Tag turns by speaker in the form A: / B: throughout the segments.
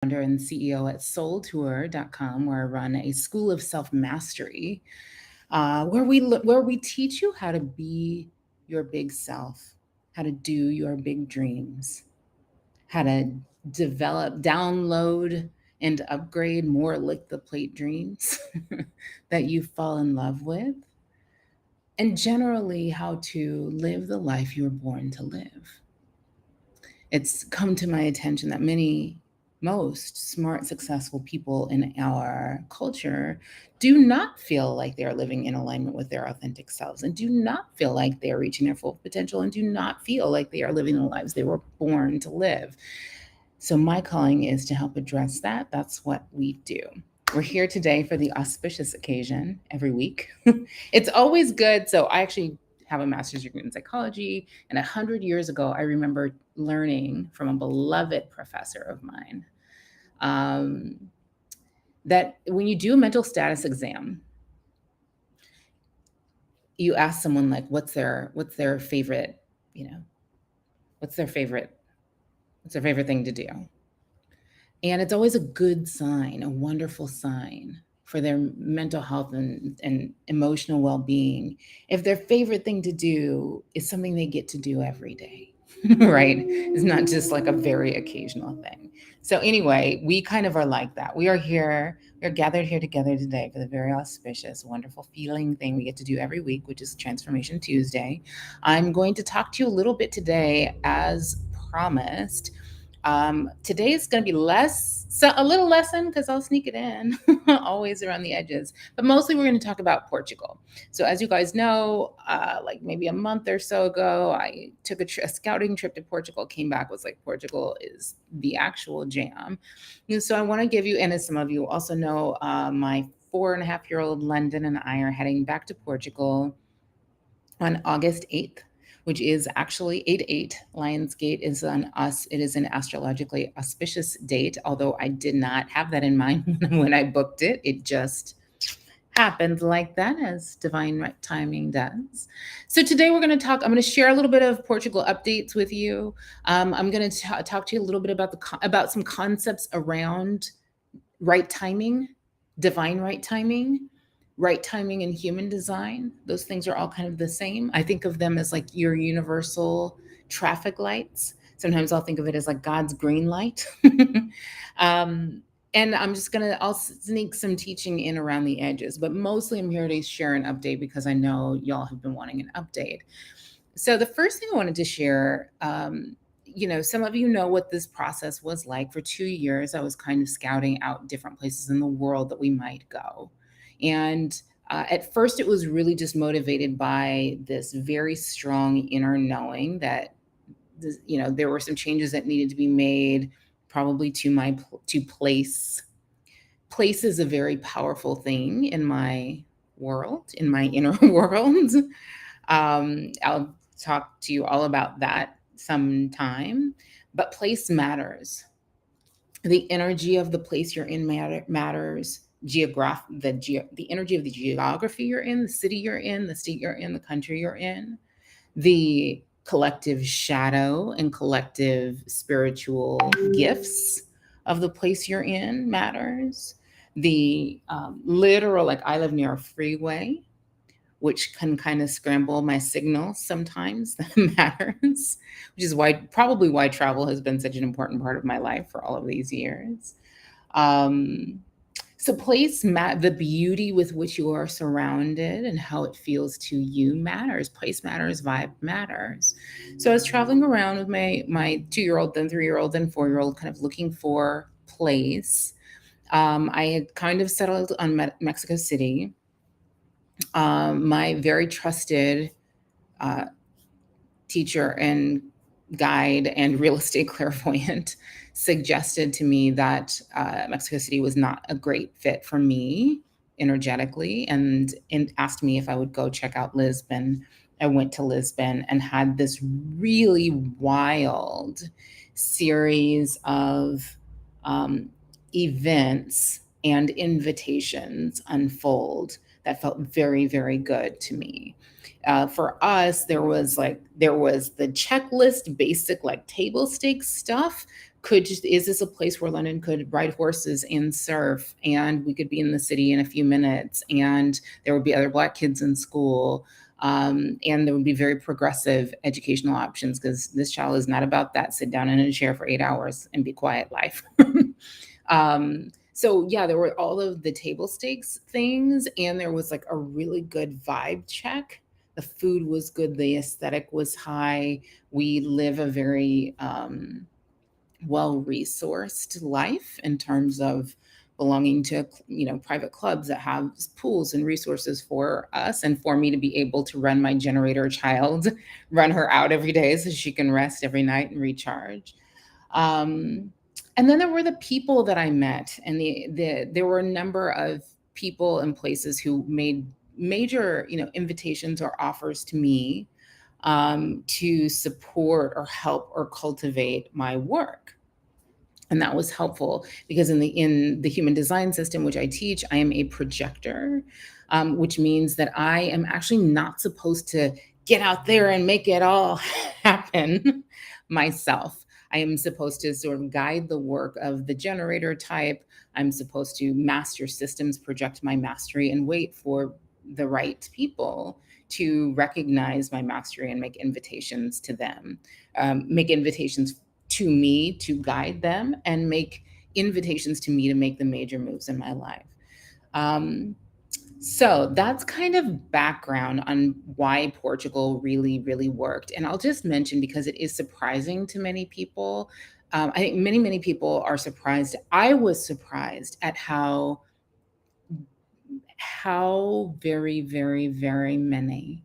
A: founder and CEO at soultour.com, where I run a school of self-mastery, where we teach you how to be your big self, how to do your big dreams, how to develop, download, and upgrade more lick the plate dreams that you fall in love with, and generally how to live the life you were born to live. It's come to my attention that most smart, successful people in our culture do not feel like they are living in alignment with their authentic selves, and do not feel like they are reaching their full potential, and do not feel like they are living the lives they were born to live. So, my calling is to help address that. That's what we do. We're here today for the auspicious occasion every week. It's always good. So, I actually have a master's degree in psychology. And 100 years ago, I remember learning from a beloved professor of mine um, that when you do a mental status exam, you ask someone like, what's their favorite, you know, what's their favorite, what's their favorite thing to do? And it's always a good sign, a wonderful sign for their mental health and emotional well being if their favorite thing to do is something they get to do every day, right? It's not just like a very occasional thing. So, anyway, we kind of are like that. We're gathered here together today for the very auspicious, wonderful feeling thing we get to do every week, which is Transformation Tuesday. I'm going to talk to you a little bit today, as promised. Today is going to be a little lesson because I'll sneak it in, always around the edges. But mostly we're going to talk about Portugal. So, as you guys know, like maybe a month or so ago, I took a scouting trip to Portugal, came back, was like, Portugal is the actual jam. And so, I want to give you, and as some of you also know, my 4.5-year-old London and I are heading back to Portugal on August 8th, which is actually 8/8. Lionsgate is on us. It is an astrologically auspicious date, although I did not have that in mind when I booked it. It just happened like that, as divine right timing does. So today I'm going to share a little bit of Portugal updates with you. I'm going to talk to you a little bit about some concepts around right timing, divine right timing and human design. Those things are all kind of the same. I think of them as like your universal traffic lights. Sometimes I'll think of it as like God's green light. um, and I'll sneak some teaching in around the edges, but mostly I'm here to share an update because I know y'all have been wanting an update. So the first thing I wanted to share, some of you know what this process was like. For 2 years, I was kind of scouting out different places in the world that we might go. And at first, it was really just motivated by this very strong inner knowing that, there were some changes that needed to be made, probably to place. Place is a very powerful thing in my world, in my inner world. I'll talk to you all about that sometime. But place matters. The energy of the place you're in matters. The energy of the geography you're in, the city you're in, the state you're in, the country you're in, the collective shadow and collective spiritual gifts of the place you're in matters. The literal, like, I live near a freeway, which can kind of scramble my signal sometimes. That matters, which is probably why travel has been such an important part of my life for all of these years. Um, so the beauty with which you are surrounded and how it feels to you matters. Place matters, vibe matters. So I was traveling around with my 2-year-old, then 3-year-old, then 4-year-old, kind of looking for place. I had kind of settled on Mexico City. My very trusted uh, teacher and guide and real estate clairvoyant suggested to me that Mexico City was not a great fit for me energetically, and asked me if I would go check out Lisbon. I went to Lisbon and had this really wild series of um, events and invitations unfold that felt very, very good to me. For us, there was the checklist, basic like table stakes stuff, is this a place where London could ride horses and surf, and we could be in the city in a few minutes, and there would be other Black kids in school, and there would be very progressive educational options, because this child is not about that sit down in a chair for 8 hours and be quiet life. So yeah, there were all of the table stakes things, and there was like a really good vibe check. The food was good, the aesthetic was high. We live a very well-resourced life in terms of belonging to, private clubs that have pools and resources for us, and for me to be able to run my generator child, run her out every day so she can rest every night and recharge. Um, and then there were the people that I met, and there were a number of people and places who made major, invitations or offers to me, to support or help or cultivate my work. And that was helpful, because in the human design system, which I teach, I am a projector, which means that I am actually not supposed to get out there and make it all happen myself. I am supposed to sort of guide the work of the generator type. I'm supposed to master systems, project my mastery, and wait for the right people to recognize my mastery and make invitations to them, make invitations to me to guide them, and make invitations to me to make the major moves in my life. So that's kind of background on why Portugal really, really worked. And I'll just mention, because it is surprising to many people. I think many, many people are surprised. I was surprised at how very, very, very many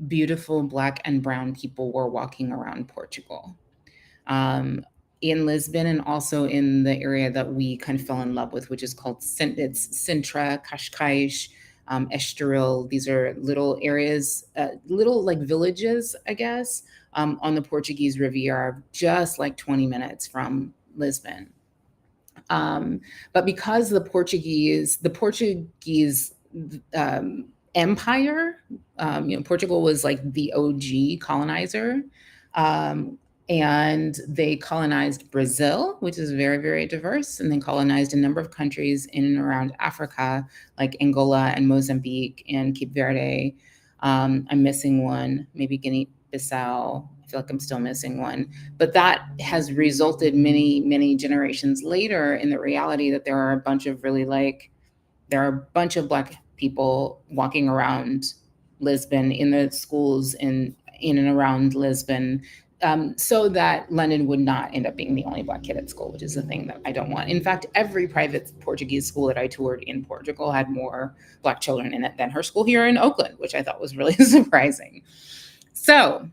A: beautiful Black and brown people were walking around Portugal. In Lisbon, and also in the area that we kind of fell in love with, which is called it's Sintra, Cascais, Estoril. These are little areas, little like villages, I guess, on the Portuguese Riviera, just like 20 minutes from Lisbon. But because the Portuguese empire, Portugal was like the OG colonizer. And they colonized Brazil, which is very, very diverse, and then colonized a number of countries in and around Africa, like Angola and Mozambique and Cape Verde. I'm missing one, maybe Guinea-Bissau. I feel like I'm still missing one. But that has resulted many, many generations later in the reality that there are a bunch of Black people walking around Lisbon, in the schools in and around Lisbon, so that London would not end up being the only Black kid at school, which is the thing that I don't want. In fact, every private Portuguese school that I toured in Portugal had more Black children in it than her school here in Oakland, which I thought was really surprising. So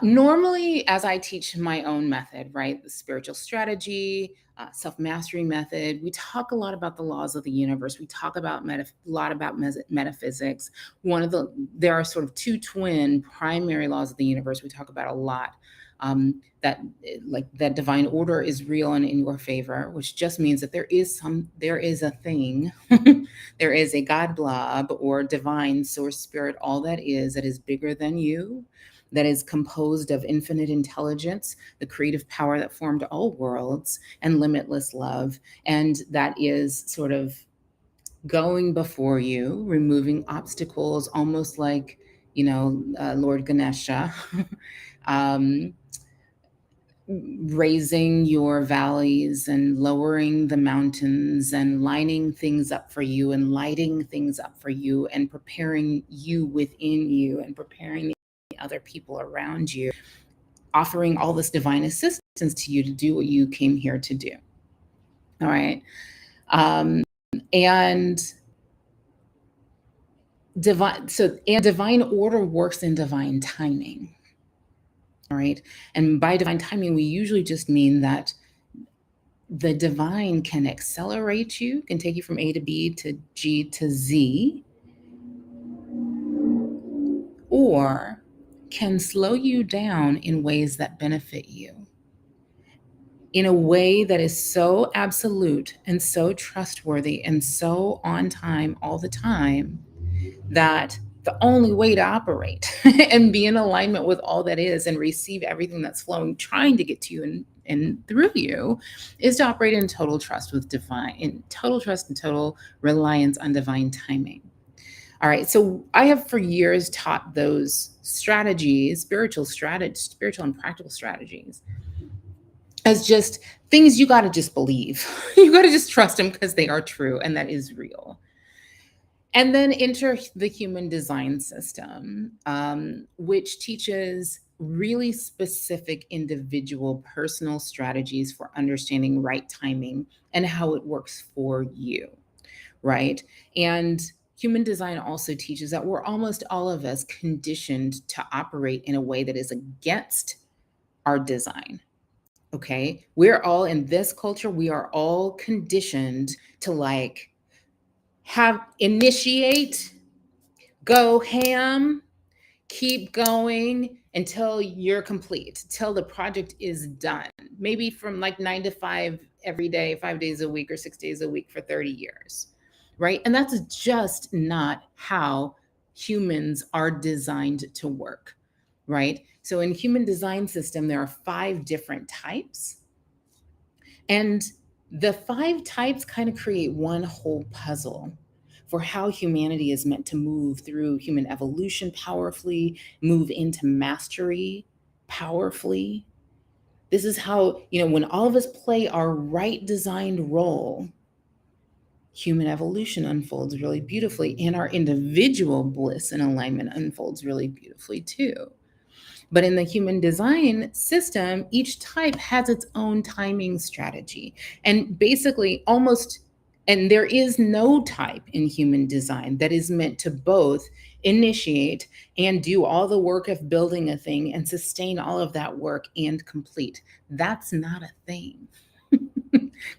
A: normally, as I teach my own method, right, the spiritual strategy, self-mastery method, we talk a lot about the laws of the universe. We talk about a lot about metaphysics. There are sort of two twin primary laws of the universe we talk about a lot. That divine order is real and in your favor, which just means that there is a thing, there is a God blob or divine source spirit, all that is bigger than you, that is composed of infinite intelligence, the creative power that formed all worlds, and limitless love. And that is sort of going before you, removing obstacles, almost like, Lord Ganesha, raising your valleys and lowering the mountains and lining things up for you and lighting things up for you and preparing you within you and preparing the other people around you, offering all this divine assistance to you to do what you came here to do. All right. And divine order works in divine timing. All right. And by divine timing, we usually just mean that the divine can accelerate you, can take you from A to B to G to Z, or can slow you down in ways that benefit you, in a way that is so absolute and so trustworthy and so on time all the time, that the only way to operate and be in alignment with all that is and receive everything that's flowing, trying to get to you and through you, is to operate in total trust with divine, in total trust and total reliance on divine timing. All right. So I have for years taught those strategies, spiritual and practical strategies, as just things you got to just believe. You got to just trust them because they are true and that is real. And then enter the human design system, which teaches really specific individual personal strategies for understanding right timing and how it works for you, right? And human design also teaches that we're almost all of us conditioned to operate in a way that is against our design. Okay. We're all in this culture, we are all conditioned to like initiate, go ham, keep going until you're complete, till the project is done. Maybe from like 9 to 5 every day, 5 days a week or 6 days a week for 30 years, right? And that's just not how humans are designed to work, right? So in human design system, there are 5 different types. And the 5 types kind of create one whole puzzle for how humanity is meant to move through human evolution powerfully, move into mastery powerfully. This is how, when all of us play our right designed role, human evolution unfolds really beautifully, and our individual bliss and alignment unfolds really beautifully too. But in the human design system, each type has its own timing strategy. And basically, and there is no type in human design that is meant to both initiate and do all the work of building a thing and sustain all of that work and complete. That's not a thing.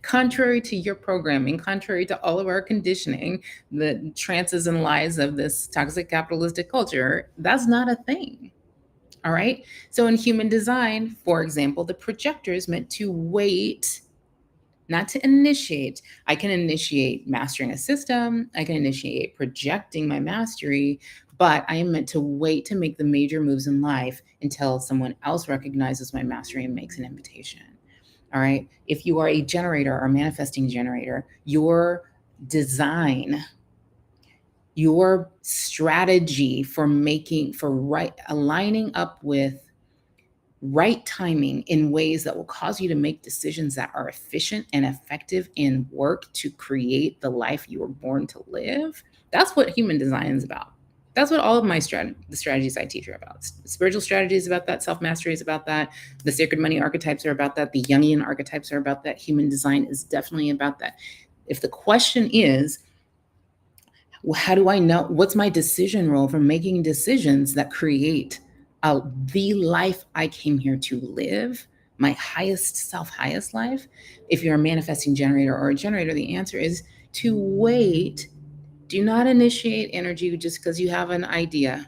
A: Contrary to your programming, contrary to all of our conditioning, the trances and lies of this toxic capitalistic culture, that's not a thing. All right. So in human design, for example, the projector is meant to wait, not to initiate. I can initiate mastering a system, I can initiate projecting my mastery, but I am meant to wait to make the major moves in life until someone else recognizes my mastery and makes an invitation. All right. If you are a generator or manifesting generator, your design, your strategy for aligning up with right timing in ways that will cause you to make decisions that are efficient and effective in work to create the life you were born to live. That's what human design is about. That's what all of the strategies I teach are about. Spiritual strategies about that. Self-mastery is about that. The sacred money archetypes are about that. The Jungian archetypes are about that. Human design is definitely about that. If the question is, how do I know what's my decision role for making decisions that create the life I came here to live, my highest self, highest life? If you're a manifesting generator or a generator, the answer is to wait. Do not initiate energy just because you have an idea.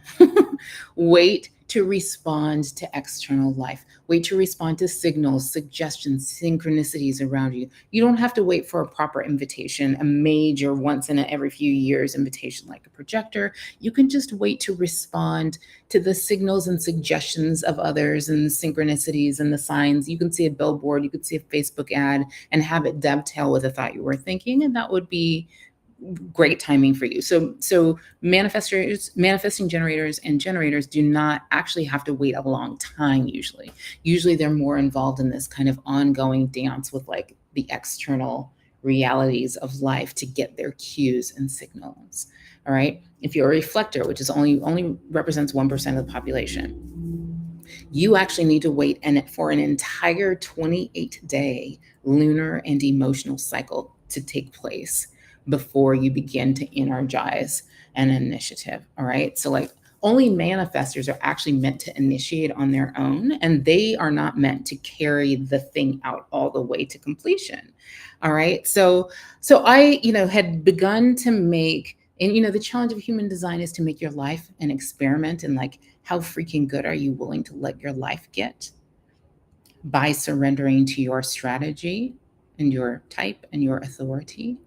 A: Wait to respond to external life. Wait to respond to signals, suggestions, synchronicities around you. You don't have to wait for a proper invitation, a major once in every few years invitation like a projector. You can just wait to respond to the signals and suggestions of others and the synchronicities and the signs. You can see a billboard, you could see a Facebook ad and have it dovetail with a thought you were thinking, and that would be great timing for you. So manifesting generators and generators do not actually have to wait a long time usually. Usually they're more involved in this kind of ongoing dance with like the external realities of life to get their cues and signals. All right. If you're a reflector, which is only represents 1% of the population, you actually need to wait for an entire 28-day lunar and emotional cycle to take place before you begin to energize an initiative. All right. So like only manifestors are actually meant to initiate on their own, and they are not meant to carry the thing out all the way to completion. All right. So I, had begun to make, and the challenge of human design is to make your life an experiment, and like, how freaking good are you willing to let your life get by surrendering to your strategy and your type and your authority?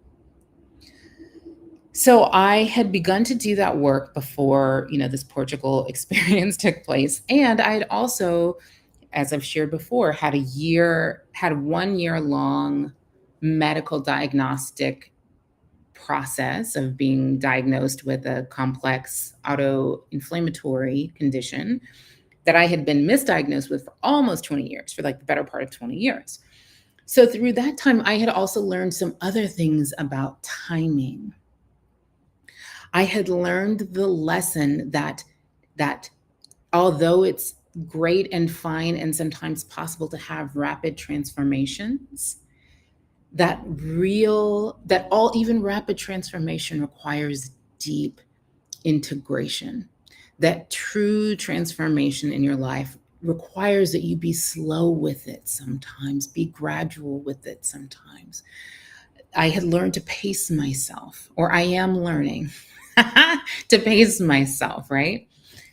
A: So I had begun to do that work before, this Portugal experience took place. And I had also, as I've shared before, had 1 year long medical diagnostic process of being diagnosed with a complex autoinflammatory condition that I had been misdiagnosed with for almost 20 years, for like the better part of 20 years. So through that time, I had also learned some other things about timing. I had learned the lesson that although it's great and fine and sometimes possible to have rapid transformations, even rapid transformation requires deep integration. That true transformation in your life requires that you be slow with it sometimes, be gradual with it sometimes. I had learned to pace myself, or I am learning to pace myself, right?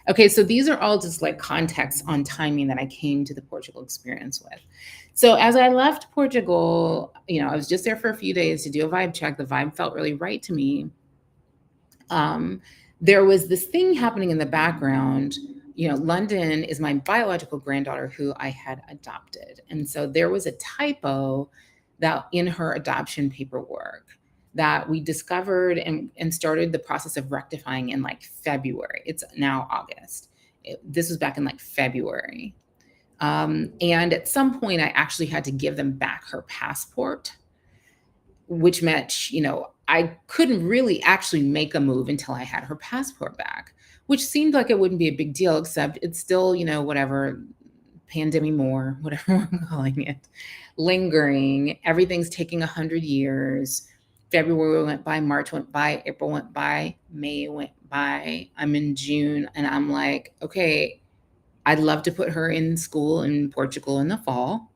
A: Okay, so these are all just like context on timing that I came to the Portugal experience with. So as I left Portugal, I was just there for a few days to do a vibe check. The vibe felt really right to me. Um, there was this thing happening in the background. London is my biological granddaughter who I had adopted. And so there was a typo that in her adoption paperwork that we discovered and started the process of rectifying in like February. It's now August. This was back in like February. And at some point, I actually had to give them back her passport, which meant, I couldn't really actually make a move until I had her passport back, which seemed like it wouldn't be a big deal, except it's still, whatever, pandemic more, whatever we're calling it, lingering. Everything's taking 100 years. February went by, March went by, April went by, May went by. I'm in June, and I'm like, okay, I'd love to put her in school in Portugal in the fall.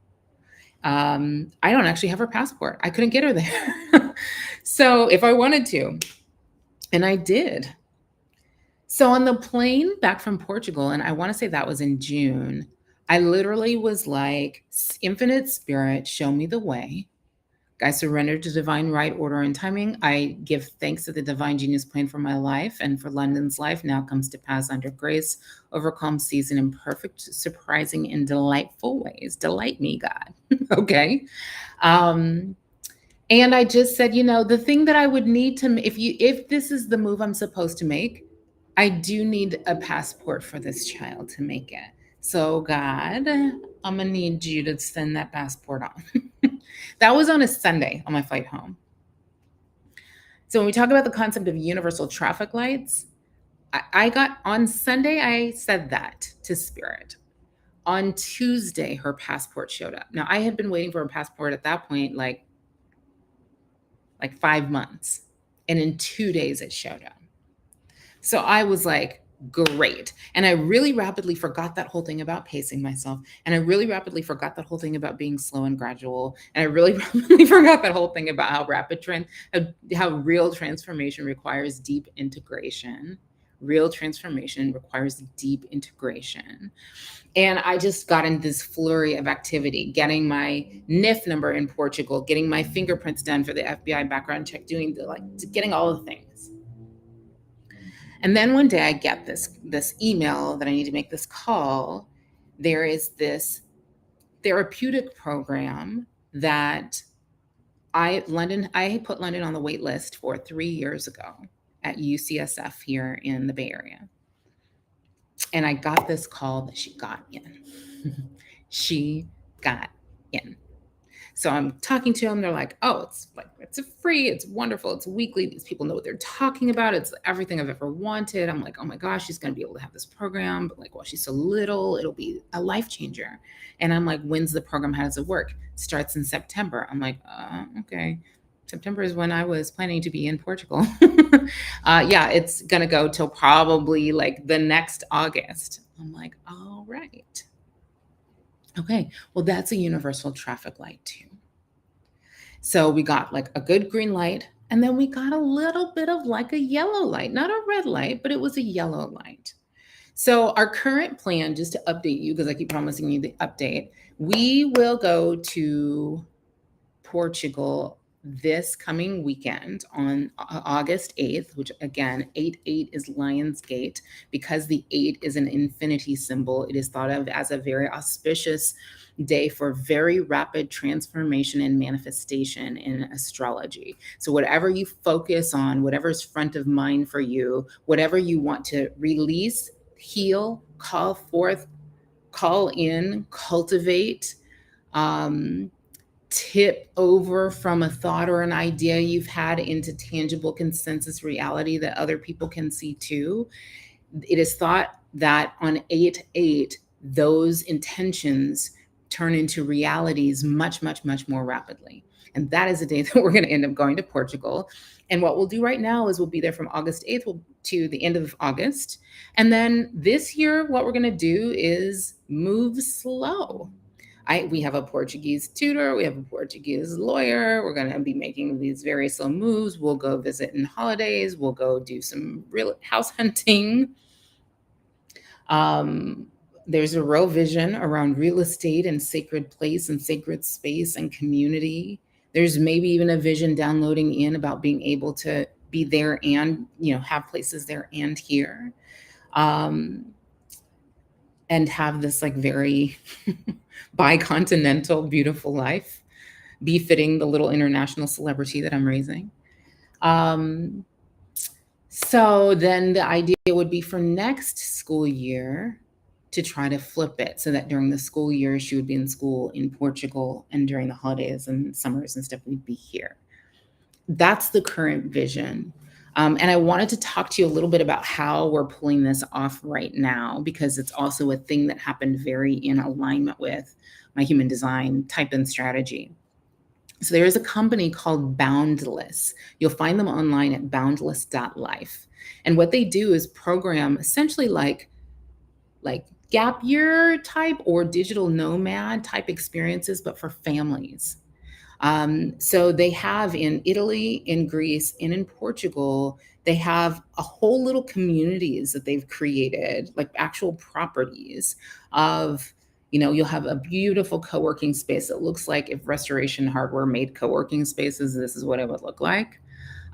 A: I don't actually have her passport. I couldn't get her there. So if I wanted to, and I did. So on the plane back from Portugal, and I want to say that was in June, I literally was like, Infinite Spirit, show me the way. I surrender to divine right order and timing. I give thanks to the divine genius plan for my life and for London's life now comes to pass under grace, over calm seas, and in perfect, surprising, and delightful ways. Delight me, God. Okay. And I just said, the thing that I would need to, if this is the move I'm supposed to make, I do need a passport for this child to make it. So God, I'm gonna need you to send that passport on. That was on a Sunday on my flight home. So when we talk about the concept of universal traffic lights, I got on Sunday, I said that to Spirit. On Tuesday, her passport showed up. Now I had been waiting for her passport at that point, like 5 months. And in 2 days it showed up. So I was like, great. And I really rapidly forgot that whole thing about pacing myself. And I really rapidly forgot that whole thing about being slow and gradual. And I really rapidly forgot that whole thing about how real transformation requires deep integration. Real transformation requires deep integration. And I just got in this flurry of activity, getting my NIF number in Portugal, getting my fingerprints done for the FBI background check, getting all the things. And then one day I get this email that I need to make this call. There is this therapeutic program that I put London on the wait list for 3 years ago at UCSF here in the Bay Area. And I got this call that she got in. She got in. So I'm talking to them. They're like, oh, it's free. It's wonderful. It's weekly. These people know what they're talking about. It's everything I've ever wanted. I'm like, oh my gosh, she's going to be able to have this program. But like, well, she's so little, it'll be a life changer. And I'm like, when's the program? How does it work? Starts in September. I'm like, okay. September is when I was planning to be in Portugal. Yeah, it's going to go till probably like the next August. I'm like, all right. Okay, well, that's a universal traffic light too. So we got like a good green light, and then we got a little bit of like a yellow light, not a red light, but it was a yellow light. So our current plan, just to update you, because I keep promising you the update, we will go to Portugal this coming weekend on August 8th, which again, 8/8 is Lionsgate. Because the 8 is an infinity symbol, it is thought of as a very auspicious day for very rapid transformation and manifestation in astrology. So whatever you focus on, whatever's front of mind for you, whatever you want to release, heal, call forth, call in, cultivate, tip over from a thought or an idea you've had into tangible consensus reality that other people can see too. It is thought that on 8/8, those intentions turn into realities much, much, much more rapidly. And that is a day that we're going to end up going to Portugal. And what we'll do right now is we'll be there from August 8th to the end of August. And then this year, what we're going to do is move slow. We have a Portuguese tutor, we have a Portuguese lawyer. We're going to be making these very slow moves. We'll go visit in holidays. We'll go do some real house hunting. There's a real vision around real estate and sacred place and sacred space and community. There's maybe even a vision downloading in about being able to be there and, have places there and here. And have this like very bicontinental, beautiful life, befitting the little international celebrity that I'm raising. So then the idea would be for next school year to try to flip it so that during the school year, she would be in school in Portugal, and during the holidays and summers and stuff, we'd be here. That's the current vision. And I wanted to talk to you a little bit about how we're pulling this off right now, because it's also a thing that happened very in alignment with my human design type and strategy. So there is a company called Boundless. You'll find them online at boundless.life. And what they do is program essentially like gap year type or digital nomad type experiences, but for families. So they have in Italy, in Greece, and in Portugal, they have a whole little communities that they've created, like actual properties of, you'll have a beautiful co-working space that looks like if Restoration Hardware made co-working spaces, this is what it would look like.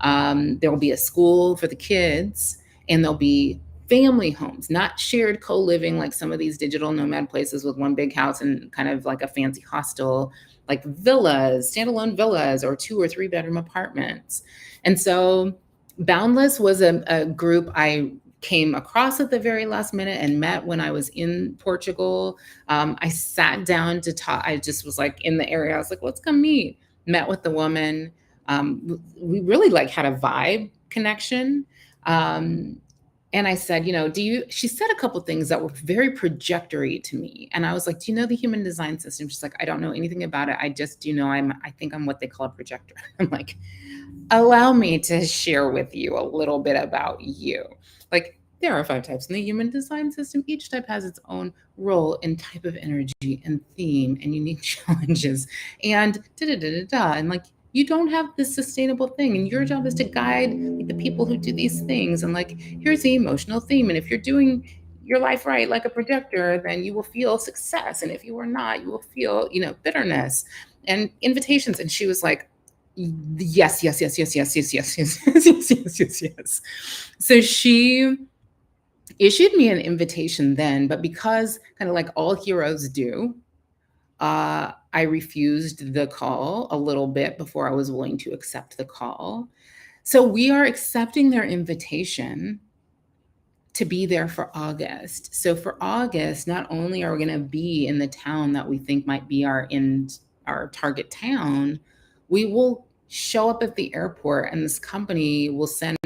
A: There will be a school for the kids, and there'll be family homes, not shared co-living like some of these digital nomad places with one big house and kind of like a fancy hostel, like villas, standalone villas, or 2 or 3 bedroom apartments. And so Boundless was a group I came across at the very last minute and met when I was in Portugal. I sat down to talk. I just was like in the area. I was like, let's come meet. Met with the woman. We really had a vibe connection. And I said, she said a couple things that were very projectory to me. And I was like, do you know the human design system? She's like, I don't know anything about it. I just do know I think I'm what they call a projector. I'm like, allow me to share with you a little bit about you. There are 5 types in the human design system. Each type has its own role and type of energy and theme and unique challenges and da-da-da-da-da. And you don't have this sustainable thing, and your job is to guide the people who do these things. And here's the emotional theme. And if you're doing your life right, like a projector, then you will feel success. And if you are not, you will feel, bitterness and invitations. And she was like, yes, yes, yes, yes, yes, yes, yes, yes, yes, yes, yes, yes, yes. So she issued me an invitation then, but because kind of like all heroes do, I refused the call a little bit before I was willing to accept the call. So we are accepting their invitation to be there for August. So for August, not only are we going to be in the town that we think might be our target town, we will show up at the airport, and this company will send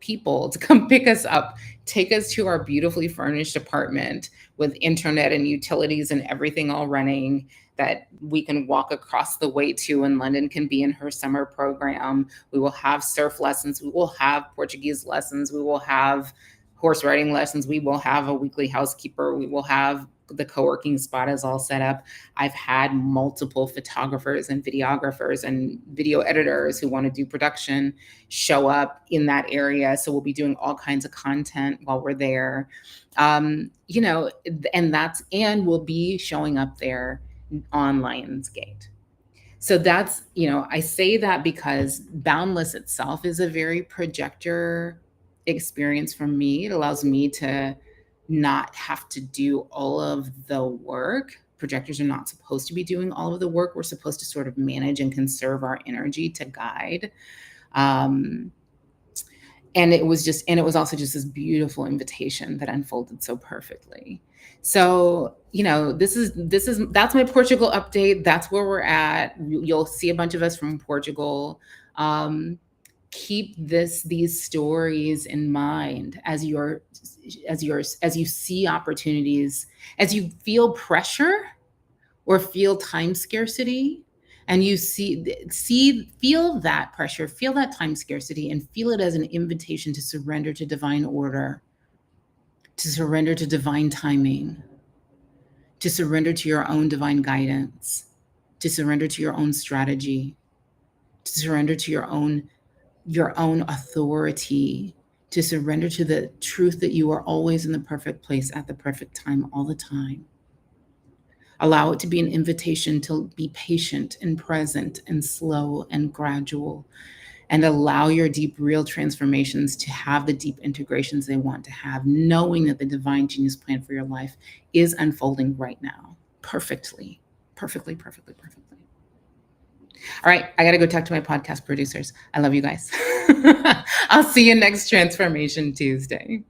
A: people to come pick us up, take us to our beautifully furnished apartment with internet and utilities and everything all running that we can walk across the way to, and London can be in her summer program. We will have surf lessons. We will have Portuguese lessons. We will have horse riding lessons. We will have a weekly housekeeper. We will have the co-working spot is all set up. I've had multiple photographers and videographers and video editors who want to do production show up in that area. So we'll be doing all kinds of content while we're there. And we'll be showing up there on Lionsgate. So that's, I say that because Boundless itself is a very projector experience for me. It allows me to not have to do all of the work. Projectors are not supposed to be doing all of the work. We're supposed to sort of manage and conserve our energy to guide. Um, and it was also just this beautiful invitation that unfolded so perfectly. So, that's my Portugal update. That's where we're at. You'll see a bunch of us from Portugal. Keep these stories in mind as you see opportunities, as you feel pressure or feel time scarcity, and you feel that pressure, feel that time scarcity, and feel it as an invitation to surrender to divine order, to surrender to divine timing, to surrender to your own divine guidance, to surrender to your own strategy, to surrender to your own authority, to surrender to the truth that you are always in the perfect place at the perfect time all the time. Allow it to be an invitation to be patient and present and slow and gradual, and allow your deep, real transformations to have the deep integrations they want to have, knowing that the divine genius plan for your life is unfolding right now perfectly, perfectly, perfectly, perfectly. All right, I got to go talk to my podcast producers. I love you guys. I'll see you next Transformation Tuesday.